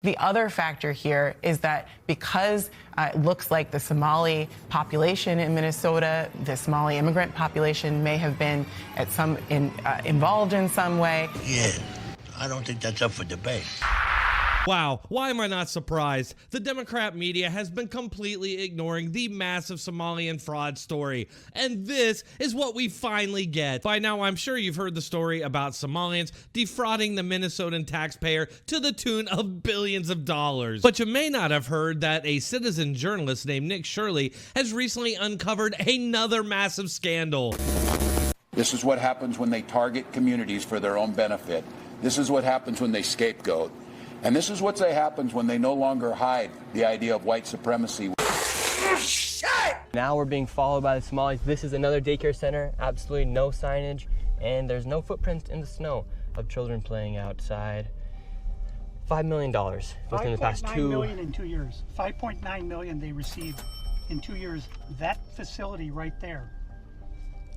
The other factor here is that because it looks like the Somali population in Minnesota, the Somali immigrant population may have been involved in some way. Yeah, I don't think that's up for debate. Wow, why am I not surprised? The Democrat media has been completely ignoring the massive Somalian fraud story, and this is what we finally get. By now, I'm sure you've heard the story about Somalians defrauding the Minnesotan taxpayer to the tune of billions of dollars. But you may not have heard that a citizen journalist named Nick Shirley has recently uncovered another massive scandal. This is what happens when they target communities for their own benefit. This is what happens when they scapegoat. And this is what happens when they no longer hide the idea of white supremacy. Now we're being followed by the Somalis. This is another daycare center, absolutely no signage, and there's no footprints in the snow of children playing outside. $5 million within the past 5.9 million in 2 years. 5.9 million they received in 2 years. That facility right there.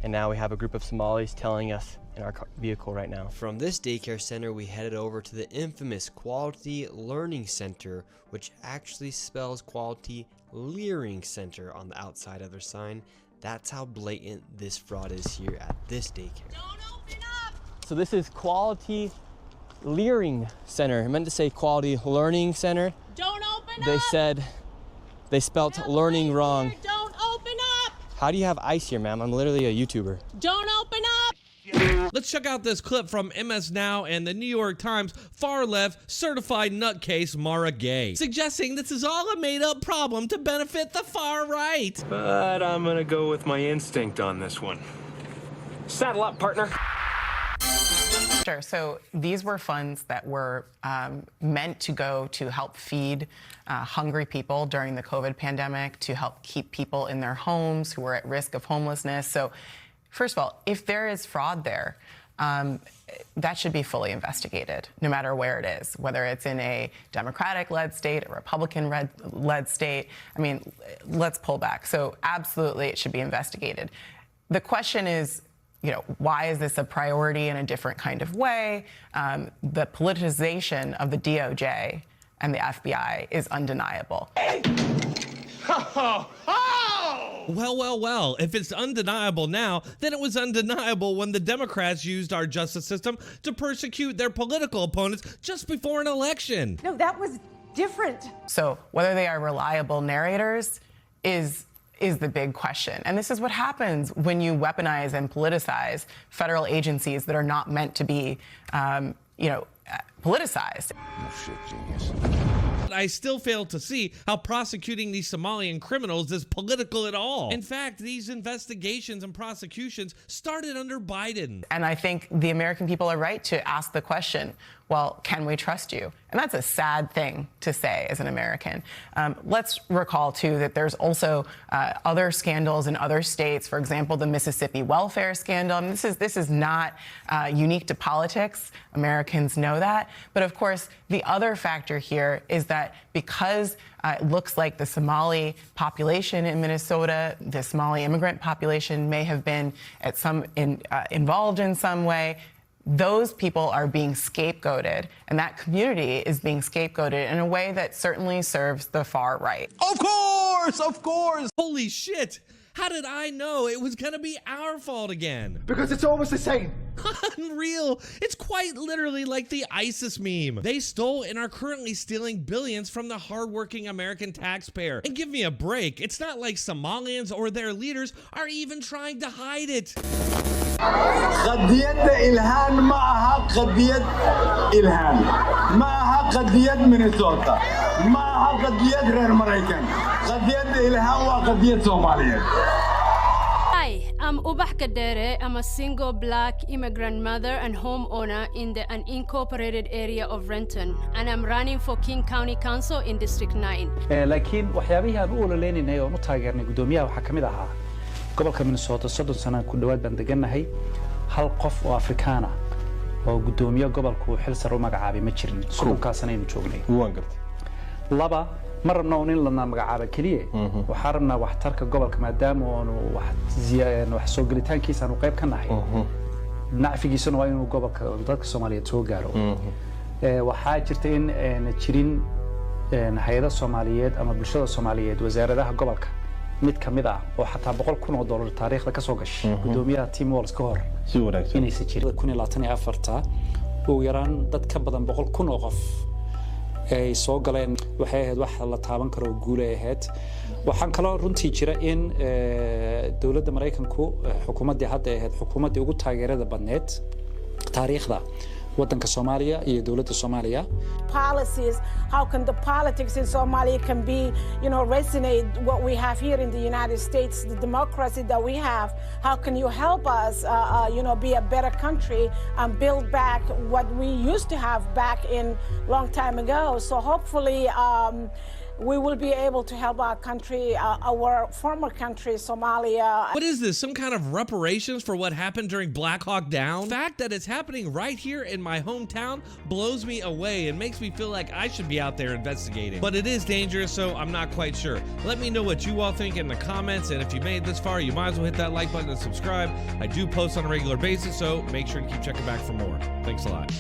And now we have a group of Somalis telling us in our vehicle right now. From this daycare center, we headed over to the infamous Quality Learning Center, which actually spells Quality Leering Center on the outside of their sign. That's how blatant this fraud is here at this daycare. Don't open up! So this is Quality Leering Center. I meant to say Quality Learning Center. Don't open up! They said they spelt learning wrong. Here. Don't open up! How do you have ice here, ma'am? I'm literally a YouTuber. Don't open up! Let's check out this clip from MSNOW and the New York Times far-left certified nutcase Mara Gay, suggesting this is all a made-up problem to benefit the far right. But I'm gonna go with my instinct on this one. Saddle up, partner. Sure. So these were funds that were meant to go to help feed hungry people during the COVID pandemic, to help keep people in their homes who were at risk of homelessness. So first of all, if there is fraud there, that should be fully investigated, no matter where it is, whether it's in a Democratic-led state, a Republican-led state. I mean, let's pull back. So absolutely, it should be investigated. The question is, why is this a priority in a different kind of way? The politicization of the DOJ and the FBI is undeniable. Well, if it's undeniable now, then it was undeniable when the Democrats used our justice system to persecute their political opponents just before an election. No, that was different. So whether they are reliable narrators is the big question. And this is what happens when you weaponize and politicize federal agencies that are not meant to be, politicized. You shit genius. I still fail to see how prosecuting these Somalian criminals is political at all. In fact, these investigations and prosecutions started under Biden. And I think the American people are right to ask the question, well, can we trust you? And that's a sad thing to say as an American. Let's recall, too, that there's also other scandals in other states. For example, the Mississippi welfare scandal. And this is not unique to politics. Americans know that. But of course, the other factor here is that because it looks like the Somali population in Minnesota, the Somali immigrant population may have been involved in some way, those people are being scapegoated, and that community is being scapegoated in a way that certainly serves the far right. Of course! Holy shit! How did I know it was gonna be our fault again? Because it's almost the same. Unreal. It's quite literally like the ISIS meme. They stole and are currently stealing billions from the hardworking American taxpayer. And give me a break. It's not like Somalians or their leaders are even trying to hide it. قضية إلهان معها قضية إلهان معها قضية مينيسوتا معها قضية غير مريكان قضية إلهان وقضية صومالية. Hi, I'm Ubah Kadere. I'm a single black immigrant mother and homeowner in the unincorporated area of Renton, and I'm running for King County Council in District 9. laakiin waxyaabihii aan u ololeynaynay oo u taageernay gudoomiyaha waxaa kamid ahaa gobolka Minnesota 30 sano ku dhawaad baan deganahay hal qof oo Afrikaan ah oo gudoomiye gobolku xil sare u magacaabay ma jirin suuqaasna aynu joognay waan gartay laba marna uu in la magacaabo kaliye waxa rabnaa waxtarka gobolka maadaama uu wax soo galitaankiisa aanu qayb ka nahay nacfigiisuna waa inuu gobolka dadka Soomaaliyeed soo gaaro waxaa jirta in jirin hay-ada Soomaaliyeed ama bulshada Soomaaliyeed wasaaradaha gobolka mid kamid ah oo xataa $100,000 taariikhda ka soo gashay gudoomiyaha Tim Walz ka hor si wanaagsan inaysan jirin 2024 ugu yaraan dad ka badan 100,000 oo qof ay soo galeen waxay ahayd wax la taaban karo guul ay ahayd waxaan kaloo runtii jira in dawladda Mareykanku xukuumadda hadda ay ahayd xukuumadda ugu taageerada badneed taariikhda waddanka Soomaaliya iyo dawladda Soomaaliya policies how can the politics in Somalia can be resonate what we have here in the United States the democracy that we have how can you help us be a better country and build back what we used to have back in long time ago so hopefully we will be able to help our country, our former country, Somalia. What is this? Some kind of reparations for what happened during Black Hawk Down? The fact that it's happening right here in my hometown blows me away and makes me feel like I should be out there investigating. But it is dangerous, so I'm not quite sure. Let me know what you all think in the comments, and if you made it this far, you might as well hit that like button and subscribe. I do post on a regular basis, so make sure to keep checking back for more. Thanks a lot.